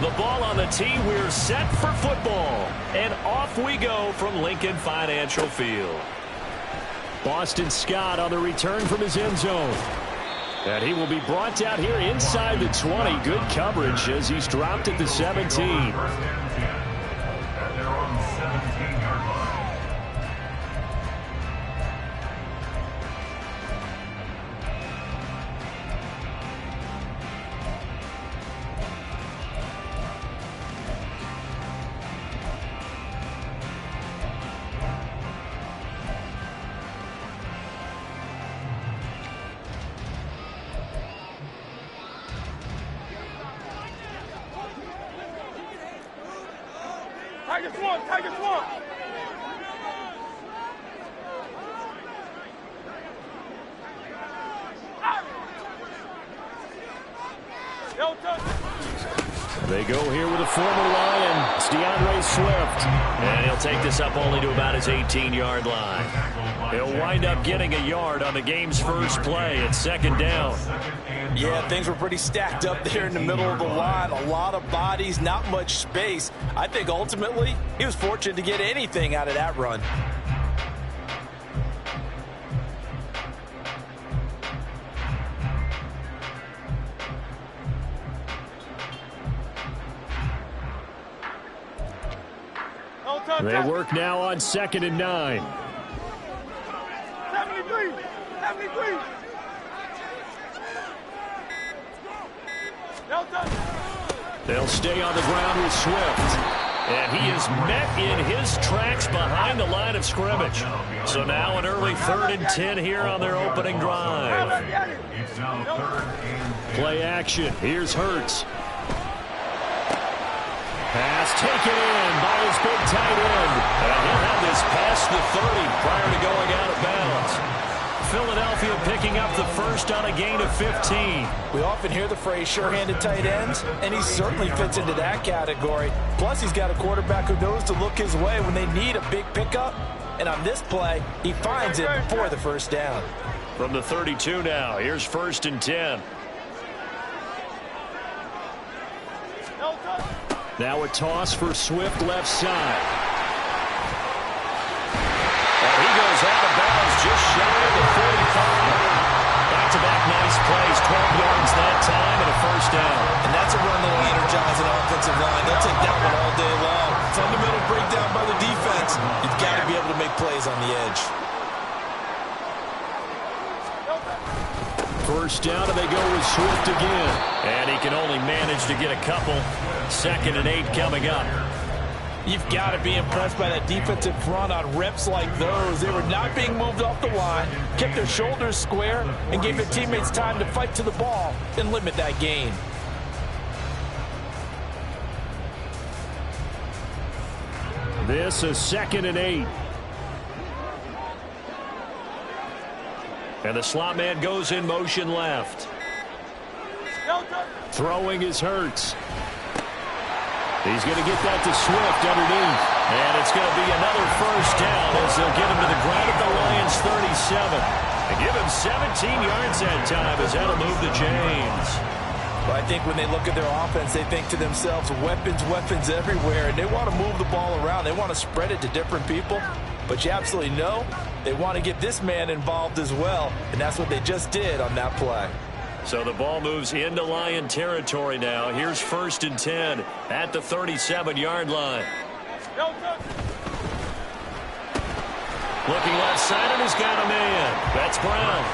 The ball on the tee. We're set for football. And off we go from Lincoln Financial Field. Boston Scott on the return from his end zone. And he will be brought down here inside the 20. Good coverage as he's dropped at the 17. Tigers one. They go here with a former Lion. It's DeAndre Swift. And he'll take this up only to about his 18-yard line. He'll wind up getting a yard on the game's first play. It's second down. Yeah, things were pretty stacked up there in the middle of the line. A lot of bodies, not much space. I think ultimately he was fortunate to get anything out of that run. They work now on 2nd and 9. 73. They'll stay on the ground with Swift. And he is met in his tracks behind the line of scrimmage. So now an early 3rd and 10 here on their opening drive. Play action. Here's Hurts. Pass taken in by his big tight end. And he'll have this past the 30 prior to going out of bounds. Philadelphia picking up the first on a gain of 15. We often hear the phrase sure-handed tight ends, and he certainly fits into that category. Plus, he's got a quarterback who knows to look his way when they need a big pickup. And on this play, he finds it before the first down. From the 32 now, here's 1st and 10. Now a toss for Swift left side. And he goes out of bounds just shy of the 45. Back-to-back nice plays, 12 yards that time and a first down. And that's a run that will energize an offensive line. They'll take that one all day long. Fundamental breakdown by the defense. You've got to be able to make plays on the edge. First down, and they go with Swift again. And he can only manage to get a couple. 2nd and 8 coming up. You've got to be impressed by that defensive front on reps like those. They were not being moved off the line, kept their shoulders square, and gave their teammates time to fight to the ball and limit that gain. This is 2nd and 8. And the slot man goes in motion left. Throwing is Hurts. He's going to get that to Swift underneath. And it's going to be another first down as they'll get him to the ground at the Lions 37. And give him 17 yards that time as that'll move the chains. Well, I think when they look at their offense, they think to themselves, weapons everywhere. And they want to move the ball around. They want to spread it to different people. But you absolutely know they want to get this man involved as well. And that's what they just did on that play. So the ball moves into Lion territory now. Here's 1st and 10 at the 37-yard line. Looking left side, and he's got a man. That's Brown.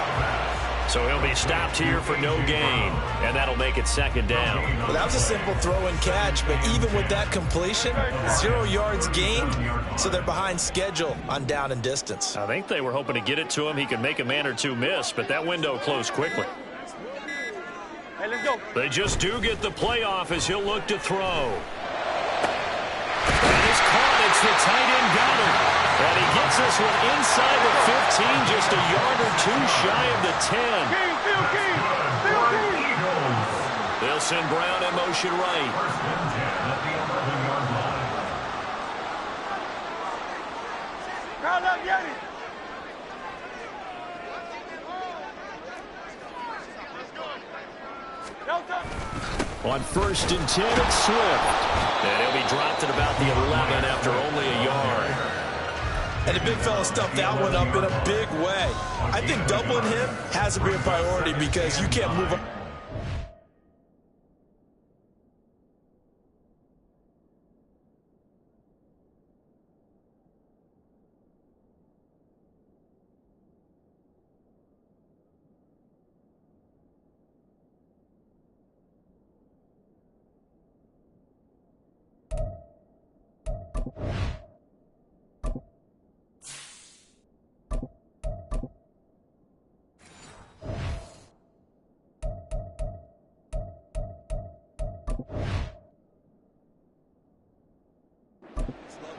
So he'll be stopped here for no gain, and that'll make it 2nd down. Well, that was a simple throw and catch, but even with that completion, 0 yards gained, so they're behind schedule on down and distance. I think they were hoping to get it to him. He could make a man or two miss, but that window closed quickly. Hey, let's go. They just do get the play off as he'll look to throw. And it's caught. It's the tight end Goddard. And he gets this one inside the 15, just a yard or two shy of the 10. They'll send Brown in motion right. Crowd up, Yanni. On 1st and 10, it's Swift. And he'll be dropped at about the 11 after only a yard. And the big fella stuffed that one up in a big way. I think doubling him has to be a priority because you can't move up.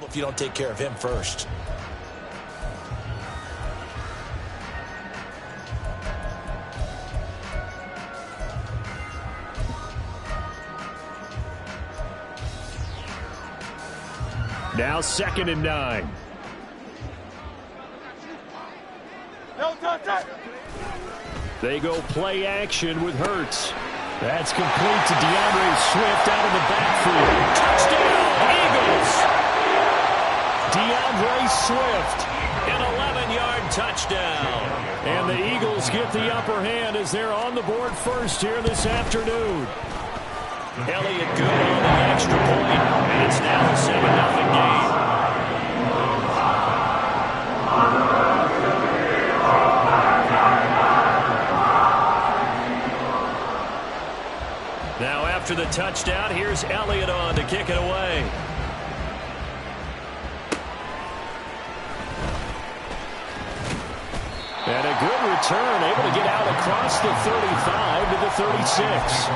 If you don't take care of him first. Now 2nd and 9. No touch. They go play action with Hurts. That's complete to DeAndre Swift out of the backfield. Touchdown, Eagles! DeAndre Swift, an 11-yard touchdown. And the Eagles get the upper hand as they're on the board first here this afternoon. Elliott good on the extra point, and it's now a 7-0 game. Now after the touchdown, here's Elliott on to kick it away. And a good return, able to get out across the 35 to the 36.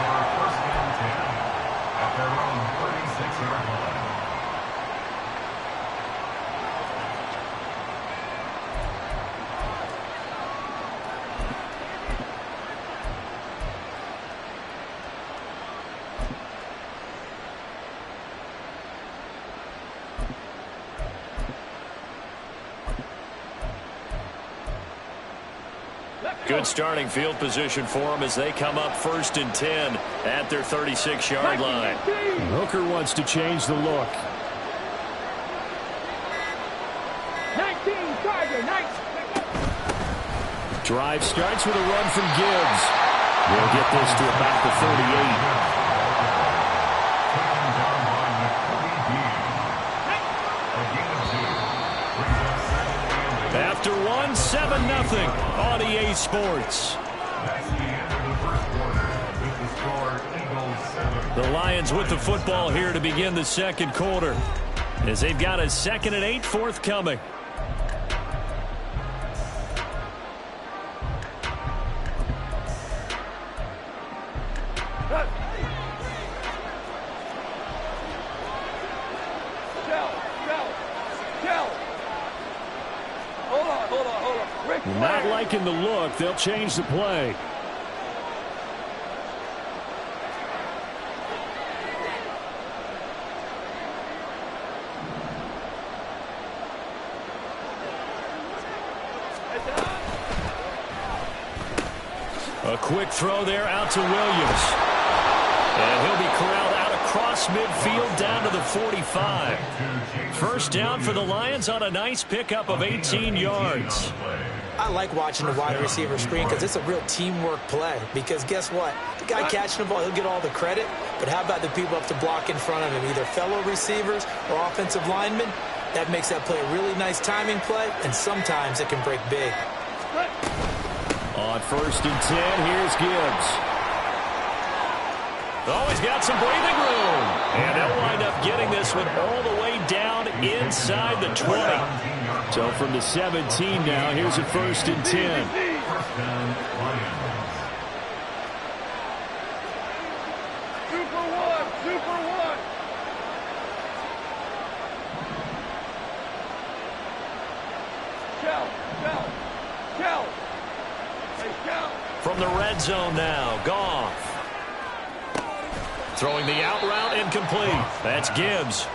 Good starting field position for them as they come up 1st and 10 at their 36-yard line. Hooker wants to change the look. 19, Tiger, 19. Drive starts with a run from Gibbs. We'll get this to about the 38. After 7-0 on EA Sports. The Lions with the football here to begin the 2nd quarter as they've got a 2nd and 8 forthcoming. Not liking the look. They'll change the play. A quick throw there out to Williams. And he'll be corralled out across midfield down to the 45. First down for the Lions on a nice pickup of 18 yards. I like watching the wide receiver screen because it's a real teamwork play. Because guess what? The guy catching the ball, he'll get all the credit. But how about the people up to block in front of him, either fellow receivers or offensive linemen? That makes that play a really nice timing play, and sometimes it can break big. On 1st and 10, here's Gibbs. Oh, he's got some breathing room. And they'll wind up getting this one all the way down inside the 20. So from the 17 now, here's a 1st and 10. Super one. Shell. Hey, Shell. From the red zone now, Goff. Throwing the out route incomplete. That's Gibbs.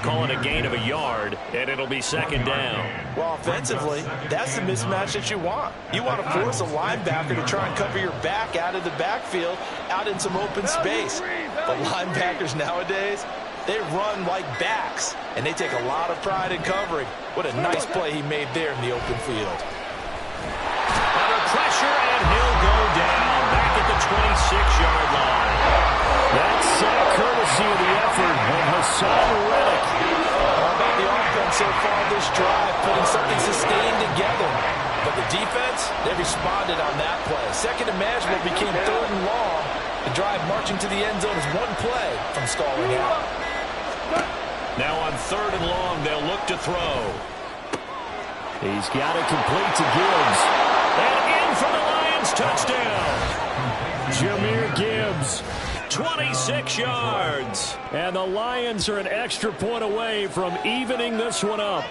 Calling a gain of a yard, and it'll be second down. Well, offensively, that's the mismatch that you want. You want to force a linebacker to try and cover your back out of the backfield, out in some open space. But linebackers nowadays, they run like backs, and they take a lot of pride in covering. What a nice play he made there in the open field. Under pressure, and he'll go down back at the 26-yard line. That's courtesy of the effort of Hassan Reddick. How about the offense so far this drive, putting something sustained together? But the defense, they responded on that play. Second and manageable became third and long. The drive marching to the end zone is one play from stalling out. Now on third and long, they'll look to throw. He's got it complete to Gibbs. And in for the Lions touchdown. Jahmyr Gibbs. 26 yards. And the Lions are an extra point away from evening this one up.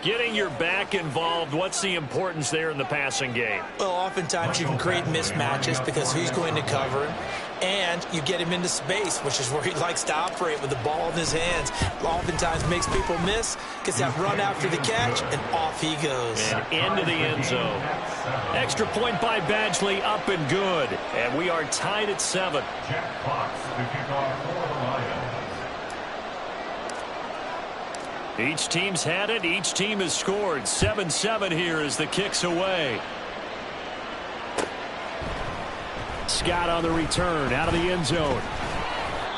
Getting your back involved, what's the importance there in the passing game? Well, oftentimes you can create mismatches because who's going to cover him, and you get him into space, which is where he likes to operate with the ball in his hands. Oftentimes makes people miss, gets that run after the catch, and off he goes. And into the end zone. Extra point by Badgley, up and good. And we are tied at 7. Jack Fox to kick off for the Lions. Each team's had it. Each team has scored. 7-7 here as the kick's away. Scott on the return out of the end zone.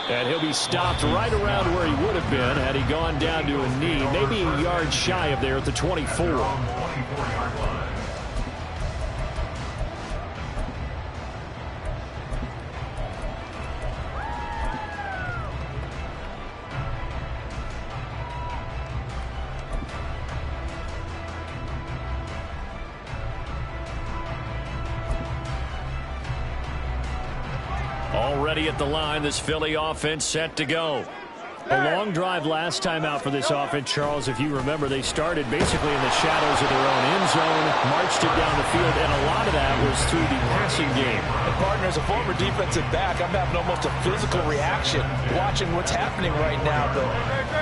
And he'll be stopped right around where he would have been had he gone down to a knee. Maybe a yard shy of there at the 24. Already at the line, this Philly offense set to go. A long drive last time out for this offense, Charles. If you remember, they started basically in the shadows of their own end zone, marched it down the field, and a lot of that was through the passing game. And partner, as a former defensive back, I'm having almost a physical reaction watching what's happening right now. But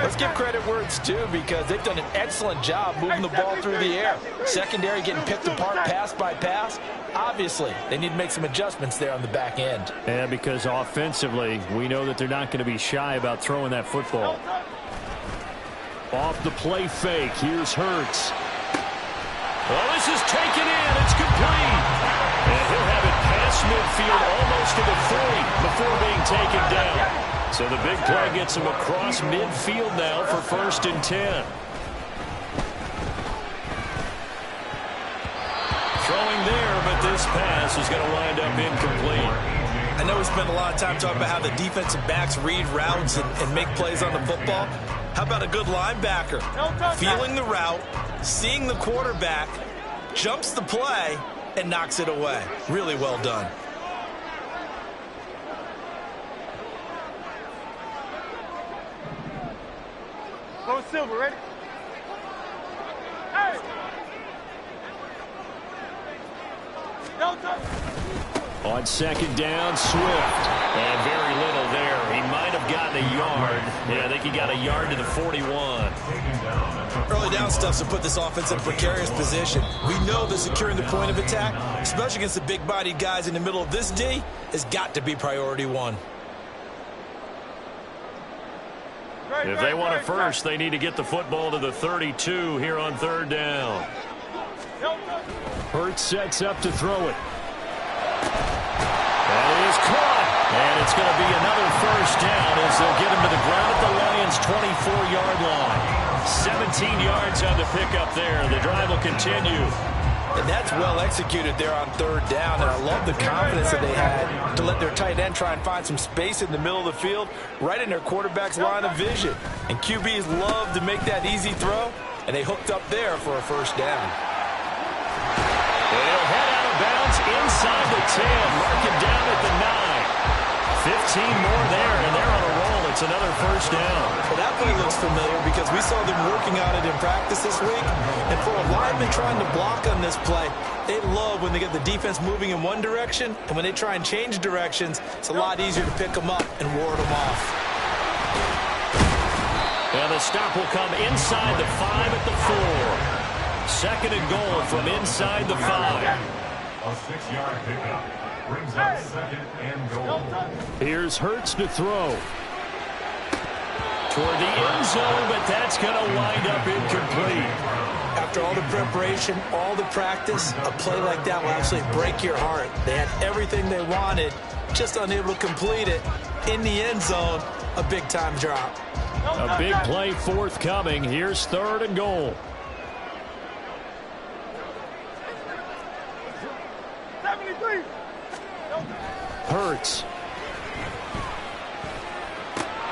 let's give credit where it's due, because they've done an excellent job moving the ball through the air. Secondary getting picked apart pass by pass. Obviously, they need to make some adjustments there on the back end. Yeah, because offensively, we know that they're not going to be shy about throwing that football. Off the play fake, here's Hurts. Well, this is taken in. It's complete. And he'll have it past midfield almost to the 30 before being taken down. So the big play gets him across midfield now for 1st and 10. Throwing there, but this pass is going to wind up incomplete. I know we spent a lot of time talking about how the defensive backs read routes and make plays on the football. How about a good linebacker? Feeling the route, seeing the quarterback, jumps the play, and knocks it away. Really well done. Go Silver, ready? Hey! On 2nd down, Swift. And very little there. He might have gotten a yard. Yeah, I think he got a yard to the 41. Early down stuff to put this offense in a precarious position. We know that securing the point of attack, especially against the big-bodied guys in the middle of this D, has got to be priority 1. If they want it first, they need to get the football to the 32 here on 3rd down. Hurts sets up to throw it. That is caught. And it's going to be another 1st down as they'll get him to the ground at the Lions' 24-yard line. 17 yards on the pickup there. The drive will continue. And that's well executed there on 3rd down. And I love the confidence that they had to let their tight end try and find some space in the middle of the field, right in their quarterback's line of vision. And QBs love to make that easy throw, and they hooked up there for a 1st down. They'll head out of bounds inside the 10. Mark him down at the 9. 15 more there, and they're on a roll at It's another first down. Well, that play looks familiar because we saw them working on it in practice this week. And for a lineman trying to block on this play, they love when they get the defense moving in one direction. And when they try and change directions, it's a lot easier to pick them up and ward them off. And the stop will come inside the 5 at the 4. Second and goal from inside the 5. A 6-yard pickup brings up second and goal. Here's Hurts to throw. Toward the end zone, but that's going to wind up incomplete. After all the preparation, all the practice, a play like that will absolutely break your heart. They had everything they wanted, just unable to complete it. In the end zone, a big-time drop. A big play forthcoming. Here's third and goal. Hurts.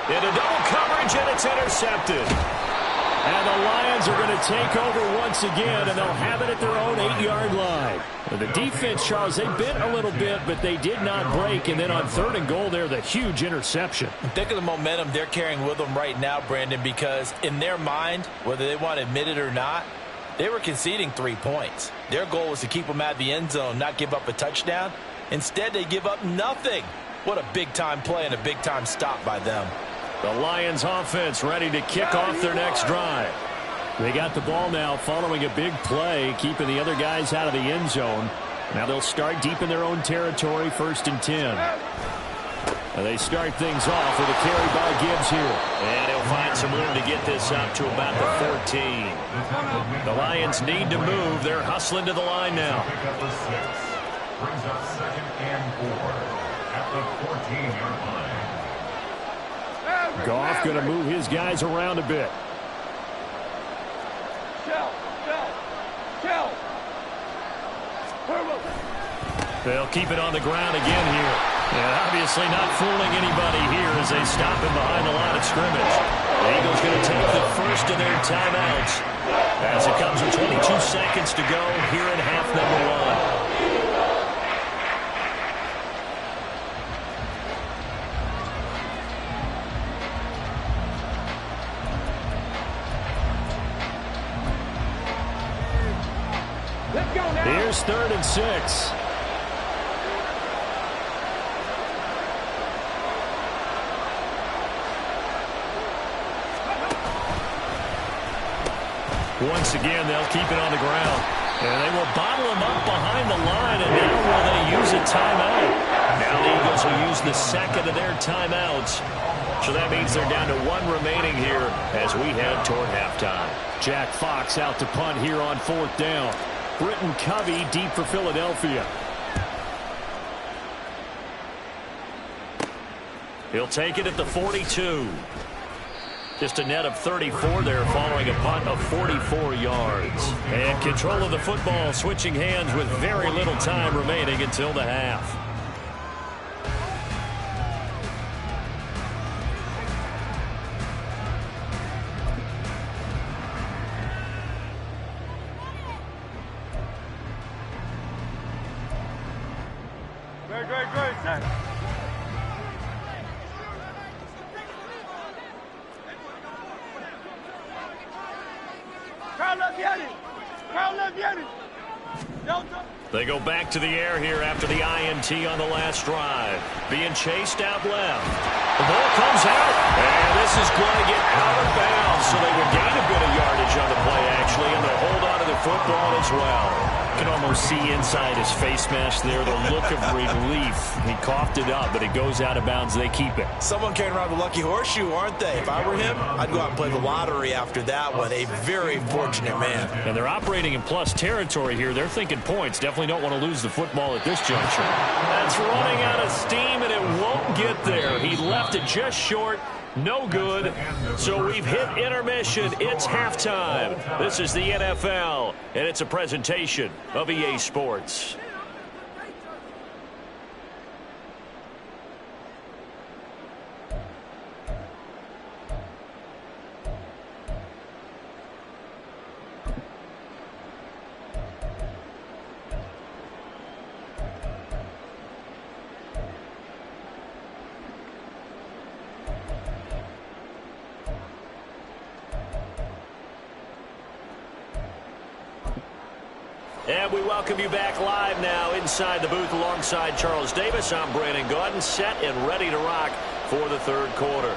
Into double coverage, and it's intercepted. And the Lions are going to take over once again, and they'll have it at their own 8-yard line. The defense, Charles, they bit a little bit, but they did not break. And then on third and goal there, the huge interception. Think of the momentum they're carrying with them right now, Brandon, because in their mind, whether they want to admit it or not, they were conceding 3 points. Their goal was to keep them out of the end zone, not give up a touchdown. Instead, they give up nothing. What a big-time play and a big-time stop by them. The Lions offense ready to kick off their next drive. They got the ball now following a big play, keeping the other guys out of the end zone. Now they'll start deep in their own territory, 1st and 10. And they start things off with a carry by Gibbs here. And he'll find some room to get this up to about the 14. The Lions need to move. They're hustling to the line now. Pickup of 6 brings up second and 4 at the 14-yard line. Goff going to move his guys around a bit. They'll keep it on the ground again here. And obviously not fooling anybody here as they stop him behind the line of scrimmage. The Eagles going to take the first of their timeouts as it comes with 22 seconds to go here in half number 1. Here's 3rd and 6. Once again, they'll keep it on the ground. And they will bottle him up behind the line, and now will they use a timeout? Now the Eagles will use the second of their timeouts. So that means they're down to 1 remaining here as we head toward halftime. Jack Fox out to punt here on 4th down. Britton Covey deep for Philadelphia. He'll take it at the 42. Just a net of 34 there following a punt of 44 yards. And control of the football switching hands with very little time remaining until the half. Great, set. They go back to the air here after the INT on the last drive. Being chased out left. The ball comes out, and this is going to get out of bounds. So they would gain a bit of yardage on the play, actually, and they'll hold on to the football as well. You can almost see inside his face mask there the look of relief. He coughed it up, but it goes out of bounds. They keep it. Someone carrying around the lucky horseshoe, aren't they? If I were him, I'd go out and play the lottery after that one. A very fortunate man. And they're operating in plus territory here. They're thinking points. Definitely don't want to lose the football at this juncture. That's running out of steam, and it won't get there. He left it just short. No good. So we've hit intermission. It's halftime. This is the NFL, and it's a presentation of EA Sports. And we welcome you back live now inside the booth alongside Charles Davis. I'm Brandon Gaudin, set and ready to rock for the third quarter.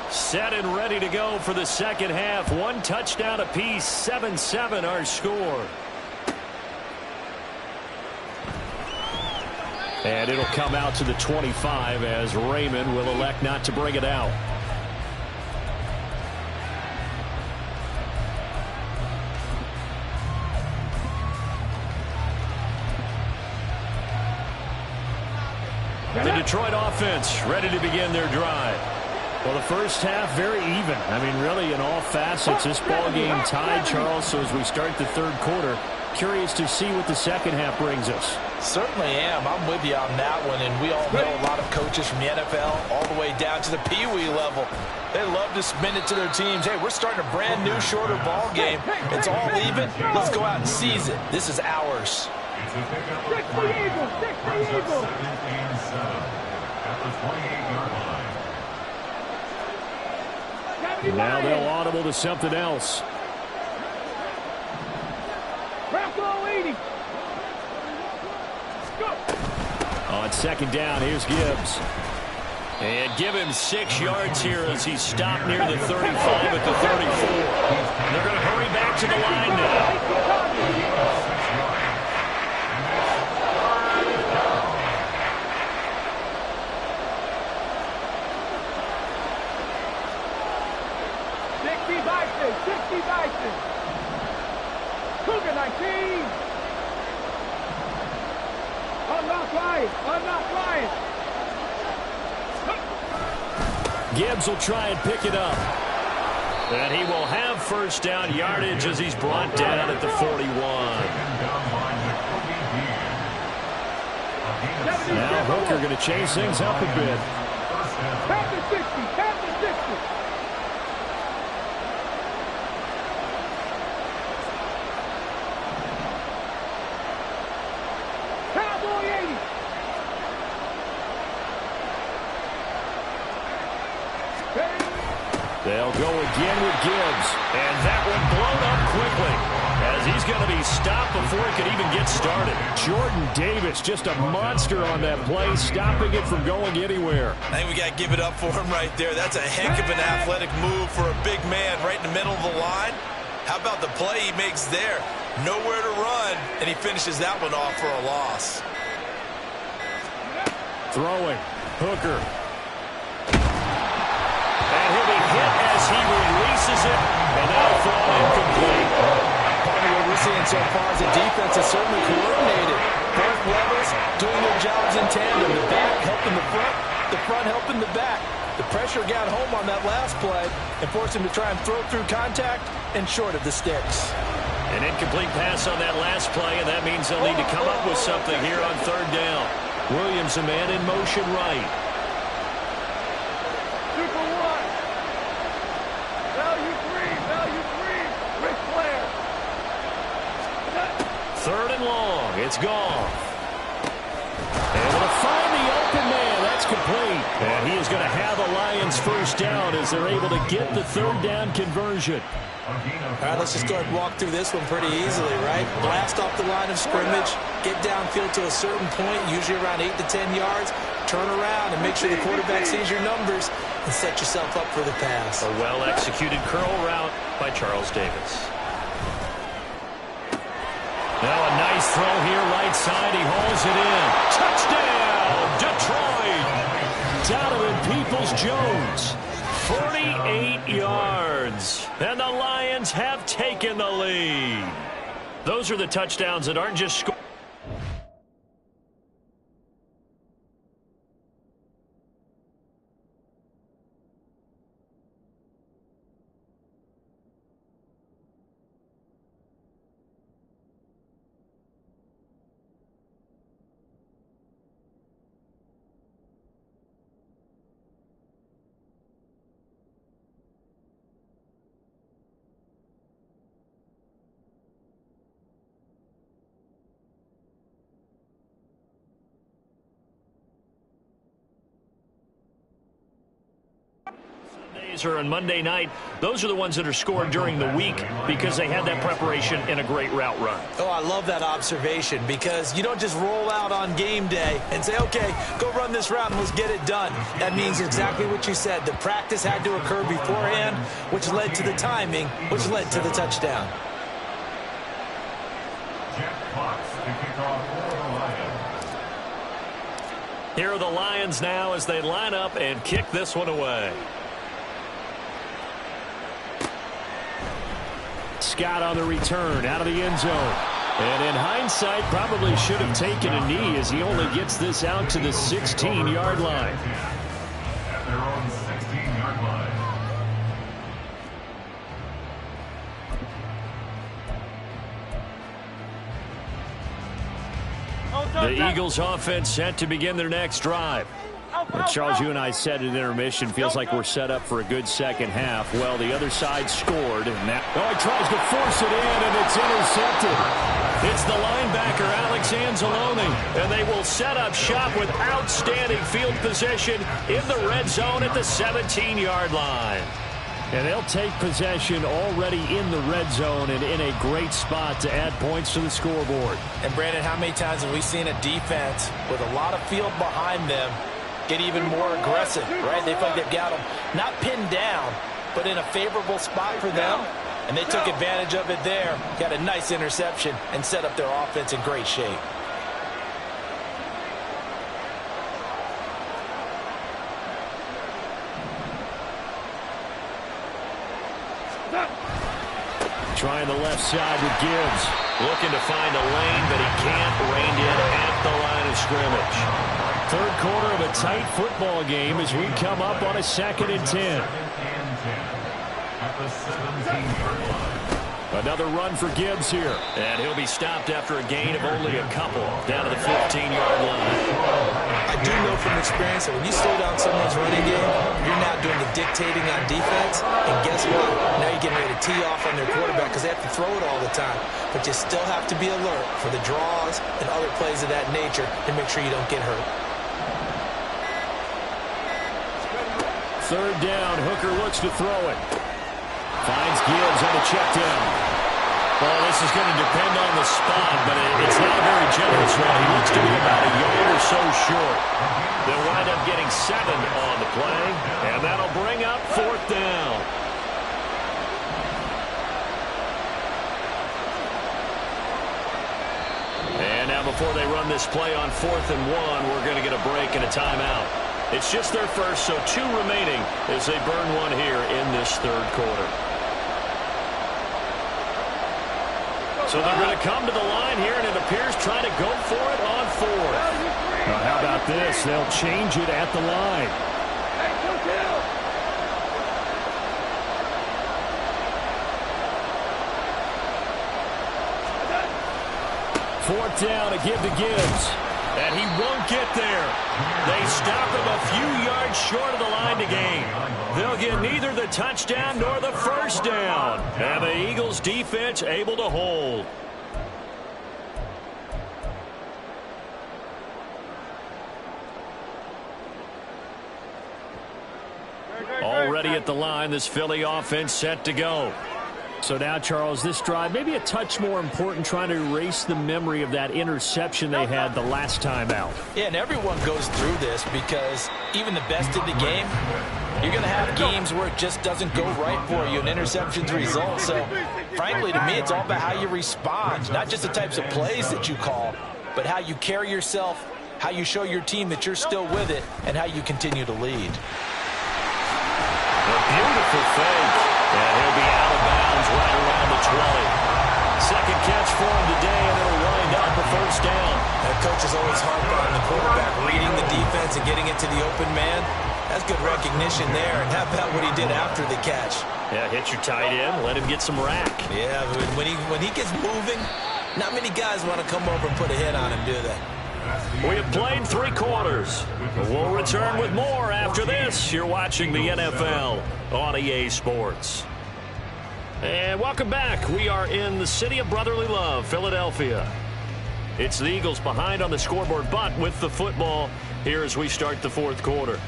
Set and ready to go for the second half. One touchdown apiece, 7-7 our score. And it'll come out to the 25 as Raymond will elect not to bring it out. The Detroit offense ready to begin their drive. Well, the first half, very even. I mean, really, in all facets, this ball game tied, Charles. So as we start the third quarter, curious to see what the second half brings us. Certainly am. I'm with you on that one. And we all know a lot of coaches from the NFL all the way down to the Pee-wee level. They love to spin it to their teams. Hey, we're starting a brand new, shorter ball game. It's all even. Let's go out and seize it. This is ours. Stick the Eagles! Stick the Eagles! At the 28-yard line. Now they'll audible to something else. Bracco 80. Go. On second down, here's Gibbs. And give him 6 yards here as he's stopped near the 35 at the 34. They're going to hurry back to the line now. 60 Bison. Cougar 19. I'm not flying. I'm not flying. Gibbs will try and pick it up. And he will have first down yardage as he's brought down at the 41. Now Hooker going to chase things up a bit. Tap the 60. Tap the 60. They'll go again with Gibbs. And that one blown up quickly as he's going to be stopped before it could even get started. Jordan Davis, just a monster on that play, stopping it from going anywhere. I think we got to give it up for him right there. That's a heck of an athletic move for a big man right in the middle of the line. How about the play he makes there? Nowhere to run, and he finishes that one off for a loss. Throwing. Hooker. And he'll be hit as he releases it, and that'll fall incomplete. Part of what we're seeing so far is the defense is certainly coordinated. Both levels doing their jobs in tandem. The back helping the front helping the back. The pressure got home on that last play and forced him to try and throw through contact and short of the sticks. An incomplete pass on that last play, and that means they'll need to come up with something here on third down. Williams, a man in motion right. Third and long. It's gone. Able to find the open man. That's complete. And he is going to have the Lions first down as they're able to get the third down conversion. All right, let's just go ahead and walk through this one pretty easily, right? Blast off the line of scrimmage, get downfield to a certain point, usually around 8 to 10 yards, turn around and make sure the quarterback sees your numbers and set yourself up for the pass. A well-executed curl route by Charles Davis. Now a nice throw here, right side. He hauls it in. Touchdown, Detroit! Donovan Peoples-Jones. 48 yards. And the Lions have taken the lead. Those are the touchdowns that aren't just scored. On Monday night, those are the ones that are scored during the week because they had that preparation and a great route run. Oh, I love that observation because you don't just roll out on game day and say, okay, go run this route and let's get it done. That means exactly what you said. The practice had to occur beforehand, which led to the timing, which led to the touchdown. Jeff Fox to kick off for the Lions. Here are the Lions now as they line up and kick this one away. Scott on the return out of the end zone. And in hindsight, probably should have taken a knee as he only gets this out to the 16-yard line. At their own 16-yard line. The Eagles offense set to begin their next drive. And Charles, you and I said at intermission, feels like we're set up for a good second half. Well, the other side scored. And that, he tries to force it in, and it's intercepted. It's the linebacker, Alex Anzalone, and they will set up shop with outstanding field position in the red zone at the 17-yard line. And they'll take possession already in the red zone and in a great spot to add points to the scoreboard. And, Brandon, how many times have we seen a defense with a lot of field behind them get even more aggressive, right? They feel like they've got them not pinned down, but in a favorable spot for them, and they took advantage of it there, got a nice interception, and set up their offense in great shape. Trying the left side with Gibbs. Looking to find a lane, but he can't. Reined in at the line of scrimmage. Third quarter of a tight football game as we come up on a 2nd and 10. At the 17-yard line. Another run for Gibbs here. And he'll be stopped after a gain of only a couple down to the 15-yard line. I do know from experience that when you slow down someone's running game, you're now doing the dictating on defense. And guess what? Now you're getting ready to tee off on their quarterback because they have to throw it all the time. But you still have to be alert for the draws and other plays of that nature to make sure you don't get hurt. Third down, Hooker looks to throw it. Finds Gibbs on the check down. Well, this is going to depend on the spot, but it's not a very generous one. He looks to be about a yard or so short. They'll wind up getting 7 on the play, and that'll bring up 4th down. And now before they run this play on 4th and 1, we're going to get a break and a timeout. It's just their first, so 2 remaining as they burn one here in this third quarter. So they're going to come to the line here, and it appears trying to go for it on 4th. Now how about this? They'll change it at the line. Fourth down to give to Gibbs. And he won't get there. They stop him a few yards short of the line to gain. They'll get neither the touchdown nor the first down. And the Eagles defense able to hold. Already at the line, this Philly offense set to go. So now, Charles, this drive maybe a touch more important, trying to erase the memory of that interception they had the last time out. Yeah, and everyone goes through this because even the best of the game, you're going to have games where it just doesn't go right for you, and interceptions result. So, frankly, to me, it's all about how you respond, not just the types of plays that you call, but how you carry yourself, how you show your team that you're still with it, and how you continue to lead. A beautiful fake. And he'll be out of bounds right around the 20. Second catch for him today, and it'll wind up a first down. That coach is always hard on the quarterback, reading the defense and getting it to the open man. That's good recognition there. And how about what he did after the catch? Yeah, hit your tight end, let him get some rack. Yeah, when he gets moving, not many guys want to come over and put a hit on him, do they? We have played 3 quarters. We'll return with more after this. You're watching the NFL on EA Sports. And welcome back. We are in the city of brotherly love, Philadelphia. It's the Eagles behind on the scoreboard, but with the football here as we start the fourth quarter.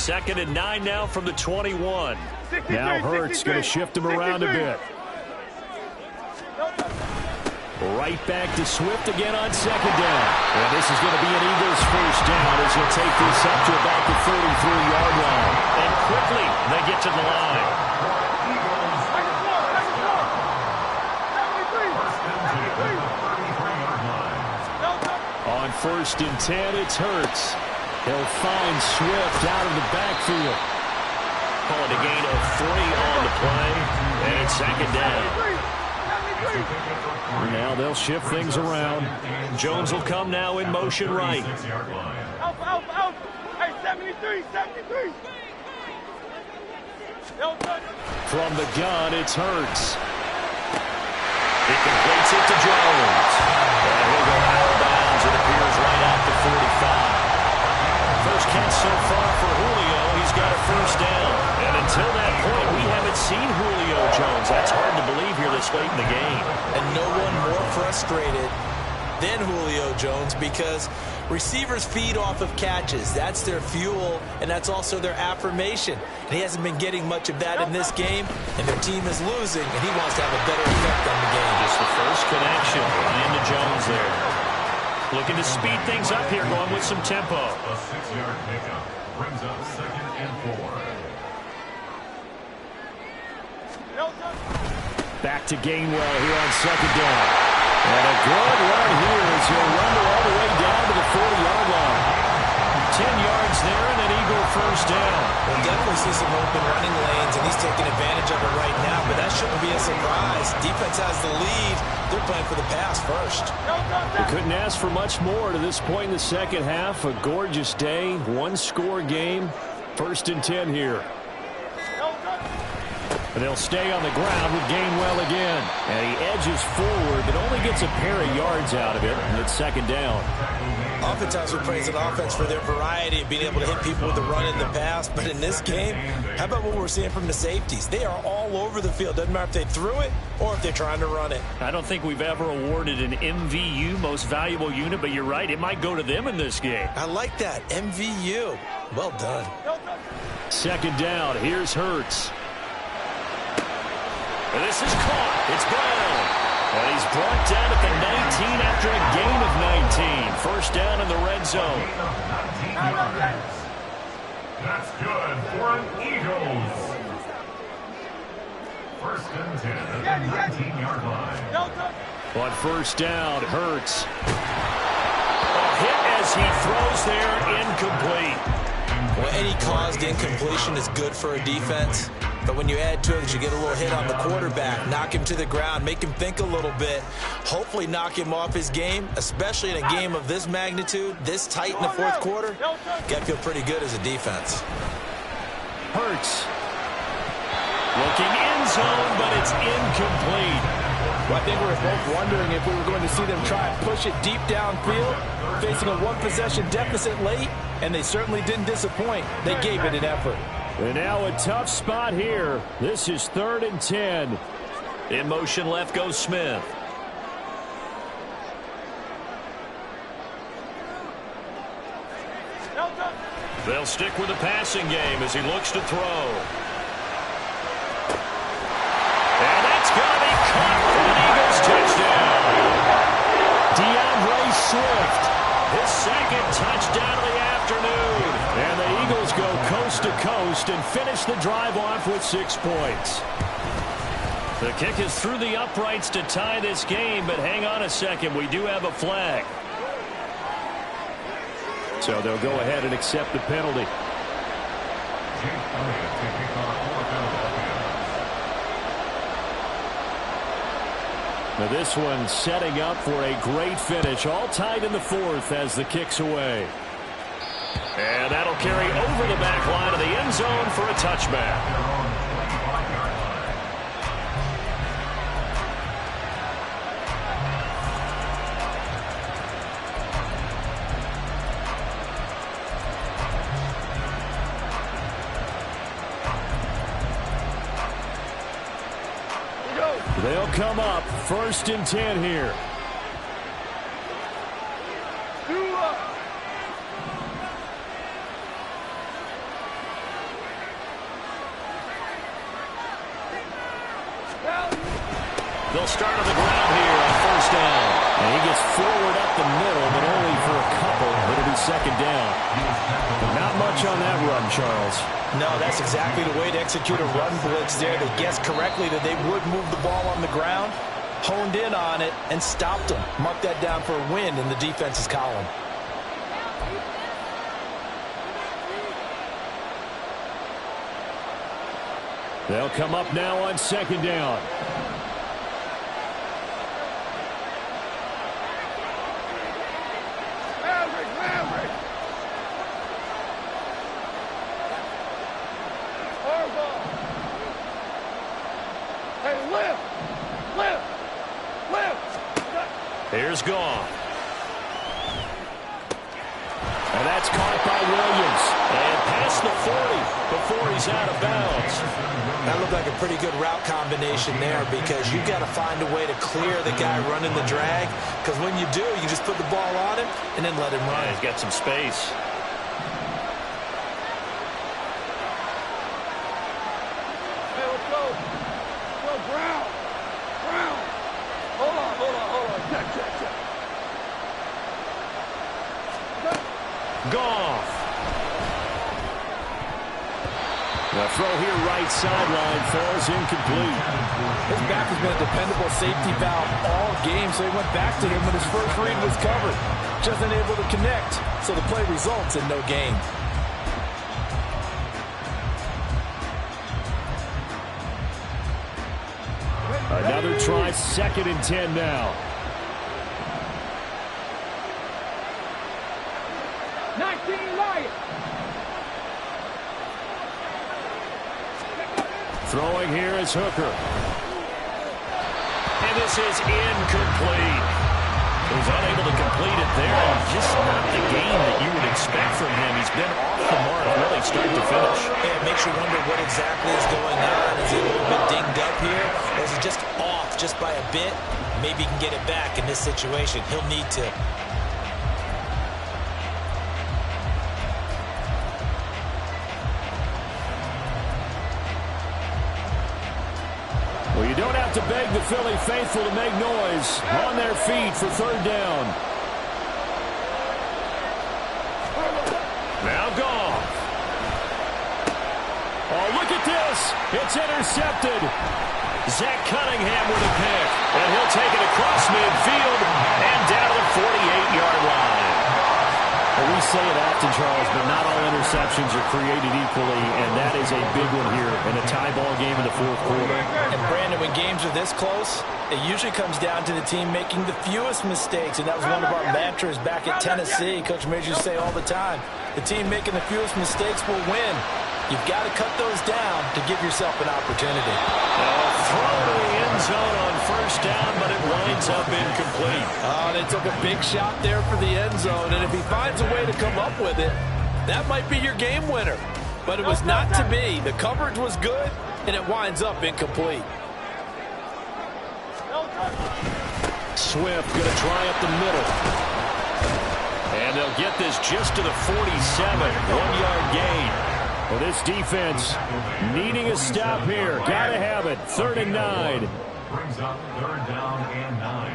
2nd and 9 now from the 21. Now Hurts going to shift him around a bit. Right back to Swift again on 2nd down. And this is going to be an Eagles first down as he'll take this up to about the 33-yard line. And quickly they get to the line. On 1st and 10, it's Hurts. He'll find Swift out of the backfield. Call it a gain of 3 on the play. And it's 2nd down. Now they'll shift things around. Jones will come now in motion right. Out. Hey, 73. From the gun, it's Hurts. He completes it to Jones. And he'll go out of bounds. It appears right at the 45. First catch so far for Julio. He's got a first down. And until that point, we haven't seen Julio Jones. That's hard to believe here this late in the game. And no one more frustrated than Julio Jones because receivers feed off of catches. That's their fuel, and that's also their affirmation. And he hasn't been getting much of that in this game, and their team is losing, and he wants to have a better effect on the game. Just the first connection into Jones there. Looking to speed things up here, going with some tempo. A 6-yard pickup brings up 2nd and 4. Back to Gainwell here on 2nd down. And a good run here as he'll run all the way down to the 40-yard line. 10 yards there and an Eagle first down. We'll definitely see some open running lanes, and he's taking advantage of it right now, but that shouldn't be a surprise. Defense has the lead. They're playing for the pass first. They couldn't ask for much more to this point in the second half. A gorgeous day, one-score game. 1st and 10 here. And they'll stay on the ground with Gainwell again. And he edges forward, but only gets a pair of yards out of it. And it's 2nd down. Oftentimes we praise an offense for their variety of being able to hit people with the run and the pass. But in this game, how about what we're seeing from the safeties? They are all over the field. Doesn't matter if they threw it or if they're trying to run it. I don't think we've ever awarded an MVU, most valuable unit, but you're right. It might go to them in this game. I like that. MVU. Well done. 2nd down. Here's Hurts. And this is caught. It's Brown. And he's brought down at the 19 after a gain of 19. First down in the red zone. That's good for an Eagles. 1st and 10 at the 19-yard line. On 1st down, Hurts. A hit as he throws there, incomplete. Well, any caused incompletion is good for a defense. But when you add to it that you get a little hit on the quarterback, knock him to the ground, make him think a little bit, hopefully knock him off his game, especially in a game of this magnitude, this tight in the 4th quarter, got to feel pretty good as a defense. Hurts. Looking end zone, but it's incomplete. Well, I think we were both wondering if we were going to see them try and push it deep downfield, facing a one-possession deficit late, and they certainly didn't disappoint. They gave it an effort. And now a tough spot here. This is 3rd and 10. In motion left goes Smith. They'll stick with the passing game as he looks to throw. And that's going to be caught for an Eagles touchdown. DeAndre Swift, his 2nd touchdown of the afternoon. And the Eagles go coast to coast and finish the drive off with 6 points. The kick is through the uprights to tie this game, but hang on a second. We do have a flag. So they'll go ahead and accept the penalty. Now this one setting up for a great finish. All tied in the 4th as the kick's away. And that'll carry over the back line of the end zone for a touchback. They'll come up 1st and 10 here. They'll start on the ground here on first down. And he gets forward up the middle, but only for a couple. It'll be second down. Not much on that run, Charles. No, that's exactly the way to execute a run blitz there. They guessed correctly that they would move the ball on the ground, honed in on it, and stopped them. Mark that down for a win in the defense's column. They'll come up now on second down. Here's Goff. And that's caught by Williams. And past the 40 before he's out of bounds. That looked like a pretty good route combination there because you've got to find a way to clear the guy running the drag. Because when you do, you just put the ball on him and then let him run. Yeah, he's got some space. Hey, let's go. Let's go, Brown. Brown. Hold on. Check. Goff. The throw here right sideline falls incomplete. His back has been a dependable safety valve all game, so he went back to him when his first read was covered. Just unable to connect, so the play results in no gain. Another try, 2nd and 10 now. 19 Lions. Throwing here is Hooker. And this is incomplete. He's unable to complete it there. And just not the game that you would expect from him. He's been off the mark really start to finish. Yeah, it makes you wonder what exactly is going on. Is he a little bit dinged up here? Or is he just off just by a bit? Maybe he can get it back in this situation. He'll need to. Well, you don't have to beg the Philly faithful to make noise. On their feet for third down. Now Goff. Oh, look at this. It's intercepted. Zach Cunningham with a pick. And he'll take it across midfield and down to the 48-yard line. Well, we say it often, Charles, but not all interceptions are created equally, and that is a big one here in a tie ball game in the fourth quarter. And Brandon, when games are this close, it usually comes down to the team making the fewest mistakes, and that was one of our mantras back at Tennessee. Coach Majors say all the time, the team making the fewest mistakes will win. You've got to cut those down to give yourself an opportunity. Throw to the end zone on first down, but it winds up incomplete. Oh, they took a big shot there for the end zone, and if he finds a way to come up with it, that might be your game winner. But it was not to be. The coverage was good, and it winds up incomplete. Swift going to try up the middle. And they'll get this just to the 47. 1-yard gain. Well, this defense needing a stop here. Got to have it. 3rd and 9. Brings up 3rd down and 9.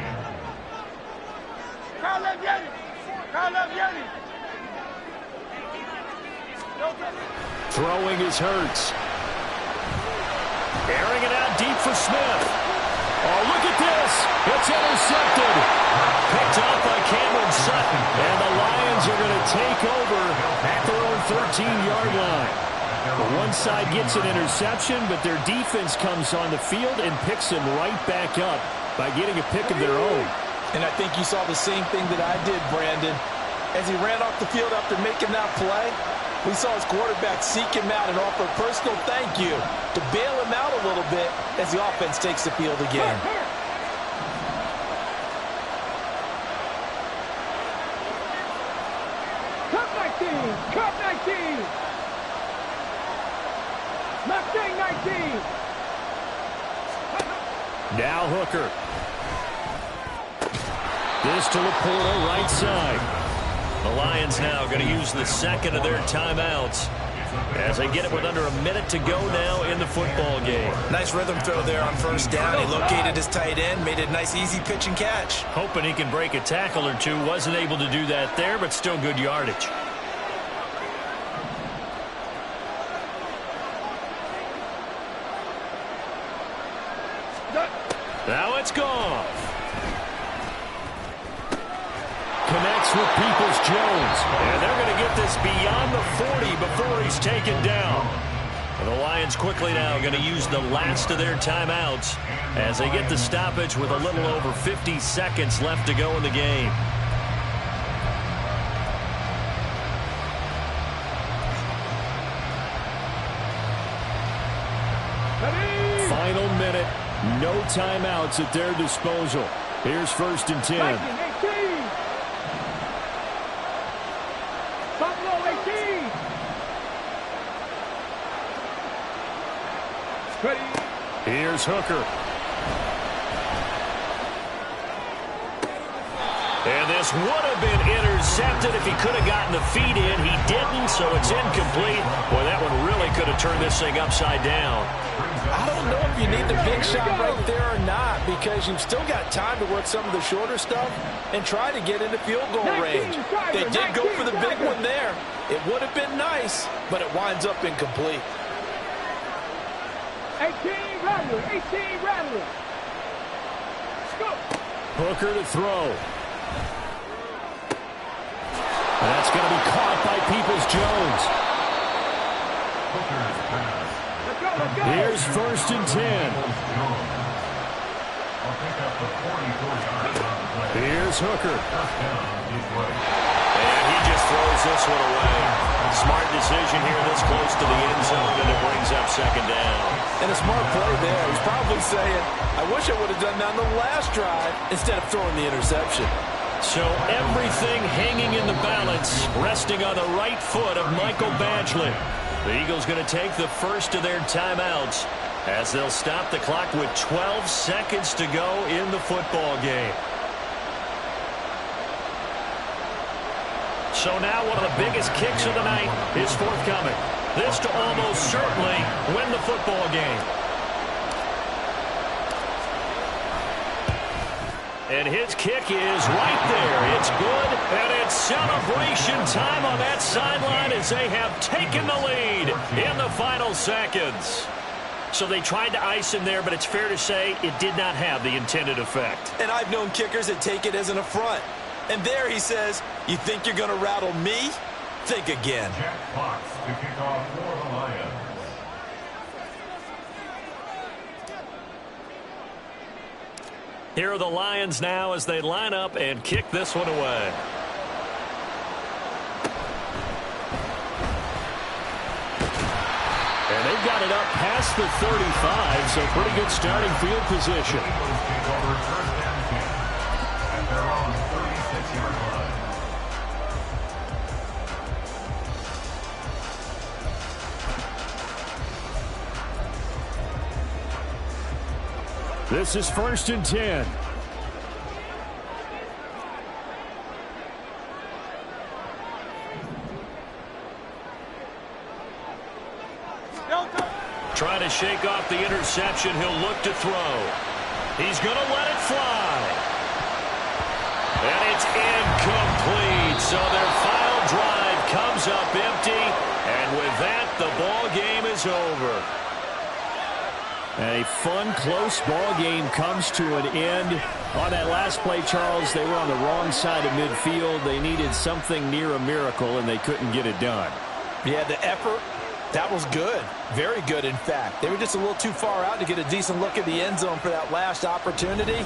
Throwing is Hurts. Airing it out deep for Smith. Oh, look at this. It's intercepted. Picked off by Cameron Sutton. And the Lions are going to take over at their own 13-yard line. One side gets an interception, but their defense comes on the field and picks them right back up by getting a pick of their own. And I think you saw the same thing that I did, Brandon. As he ran off the field after making that play, we saw his quarterback seek him out and offer a personal thank you to bail him out a little bit as the offense takes the field again. Cut 19. Cut 19. Mustang 19. Now Hooker. This to Laporta, right side. The Lions now going to use the second of their timeouts. as they get it with under a minute to go now in the football game. Nice rhythm throw there on first down. He located his tight end, made it a nice easy pitch and catch. Hoping he can break a tackle or two. Wasn't able to do that there, but still good yardage. Now it's gone. Connects with Peoples-Jones. And they're going to get this beyond the 40 before he's taken down. And the Lions quickly now going to use the last of their timeouts as they get the stoppage with a little over 50 seconds left to go in the game. Final minute. No timeouts at their disposal. Here's 1st and 10. Here's Hooker. And this would have been intercepted if he could have gotten the feet in. He didn't, so it's incomplete. Boy, that one really could have turned this thing upside down. I don't know if you need the big shot right there or not, because you've still got time to work some of the shorter stuff and try to get into field goal range. They did go for the big one there. It would have been nice, but it winds up incomplete. 18 Rattler, 18 Rattler. Go. Hooker to throw. And that's going to be caught by Peoples-Jones. Here's 1st and 10. Here's Hooker. And he just throws this one away. Smart decision here this close to the end zone, and it brings up 2nd down. And a smart play there. He's probably saying, I wish I would have done that on the last drive instead of throwing the interception. So everything hanging in the balance, resting on the right foot of Michael Badgley. The Eagles going to take the first of their timeouts as they'll stop the clock with 12 seconds to go in the football game. So now one of the biggest kicks of the night is forthcoming. This to almost certainly win the football game. And his kick is right there. It's good, and it's celebration time on that sideline as they have taken the lead in the final seconds. So they tried to ice him there, but it's fair to say it did not have the intended effect. And I've known kickers that take it as an affront. And there he says, you think you're going to rattle me? Think again. Jack Fox to kick off for the Lions. Here are the Lions now as they line up and kick this one away. And they've got it up past the 35, so pretty good starting field position. At their own 36-yard line. This is 1st and 10. Trying to shake off the interception. He'll look to throw. He's going to let it fly. And it's incomplete. So their final drive comes up empty. And with that, the ball game is over. A fun, close ball game comes to an end. On that last play, Charles, they were on the wrong side of midfield. They needed something near a miracle, and they couldn't get it done. Yeah, the effort, that was good. Very good, in fact. They were just a little too far out to get a decent look at the end zone for that last opportunity.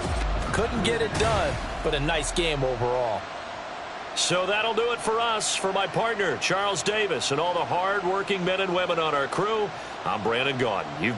Couldn't get it done, but a nice game overall. So that'll do it for us. For my partner, Charles Davis, and all the hard-working men and women on our crew, I'm Brandon Gaudin. You've